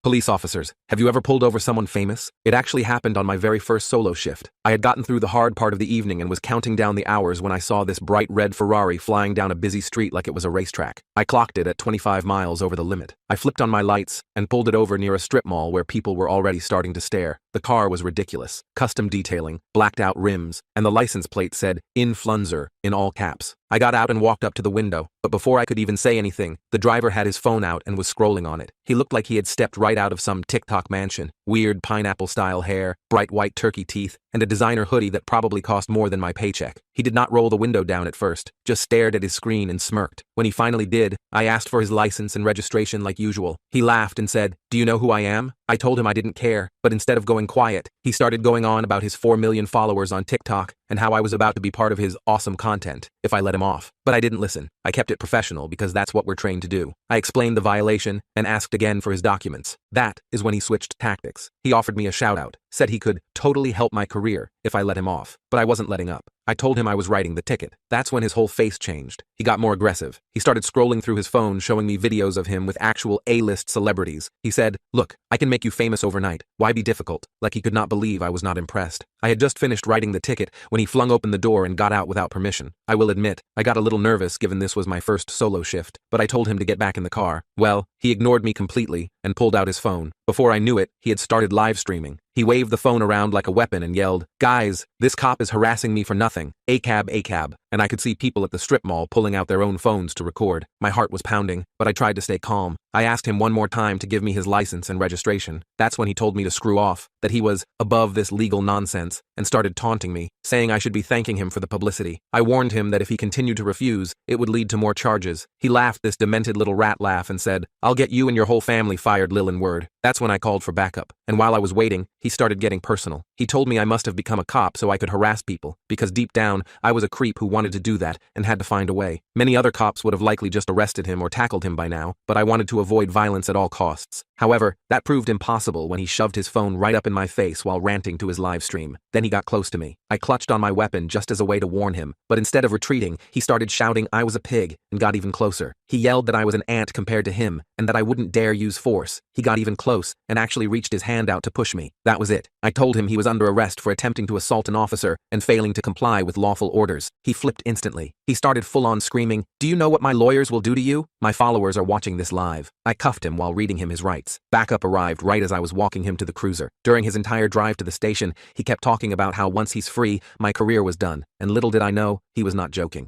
Police officers, have you ever pulled over someone famous? It actually happened on my very first solo shift. I had gotten through the hard part of the evening and was counting down the hours when I saw this bright red Ferrari flying down a busy street like it was a racetrack. I clocked it at 25 miles over the limit. I flipped on my lights and pulled it over near a strip mall where people were already starting to stare. The car was ridiculous. Custom detailing, blacked out rims, and the license plate said, "Influencer," in all caps. I got out and walked up to the window, but before I could even say anything, the driver had his phone out and was scrolling on it. He looked like he had stepped right out of some TikTok mansion. Weird pineapple-style hair, bright white turkey teeth, and a designer hoodie that probably cost more than my paycheck. He did not roll the window down at first, just stared at his screen and smirked. When he finally did, I asked for his license and registration like usual. He laughed and said, "Do you know who I am?" I told him I didn't care, but instead of going quiet, he started going on about his 4 million followers on TikTok and how I was about to be part of his awesome content if I let him off. But I didn't listen. I kept it professional because that's what we're trained to do. I explained the violation and asked again for his documents. That is when he switched tactics. He offered me a shout-out, said he could totally help my career if I let him off, but I wasn't letting up. I told him I was writing the ticket. That's when his whole face changed. He got more aggressive. He started scrolling through his phone, showing me videos of him with actual A-list celebrities. He said, "Look, I can make you famous overnight. Why be difficult?" Like he could not believe I was not impressed. I had just finished writing the ticket when he flung open the door and got out without permission. I will admit, I got a little nervous given this was my first solo shift, but I told him to get back in the car. Well, he ignored me completely and pulled out his phone. Before I knew it, he had started live streaming. He waved the phone around like a weapon and yelled, "Guys, this cop is harassing me for nothing. ACAB, ACAB." And I could see people at the strip mall pulling out their own phones to record. My heart was pounding, but I tried to stay calm. I asked him one more time to give me his license and registration. That's when he told me to screw off, that he was above this legal nonsense, and started taunting me, saying I should be thanking him for the publicity. I warned him that if he continued to refuse, it would lead to more charges. He laughed this demented little rat laugh and said, "I'll get you and your whole family fired, Lil N-word." That's when I called for backup, and while I was waiting, he started getting personal. He told me I must have become a cop so I could harass people, because deep down, I was a creep who wanted to do that and had to find a way. Many other cops would have likely just arrested him or tackled him by now, but I wanted to avoid violence at all costs. However, that proved impossible when he shoved his phone right up in my face while ranting to his live stream. Then he got close to me. I clutched on my weapon just as a way to warn him, but instead of retreating, he started shouting I was a pig and got even closer. He yelled that I was an ant compared to him and that I wouldn't dare use force. He got even close and actually reached his hand out to push me. That was it. I told him he was under arrest for attempting to assault an officer and failing to comply with lawful orders. He flipped instantly. He started full-on screaming, "Do you know what my lawyers will do to you? My followers are watching this live." I cuffed him while reading him his rights. Backup arrived right as I was walking him to the cruiser. During his entire drive to the station, he kept talking about how once he's free, my career was done, and little did I know, he was not joking.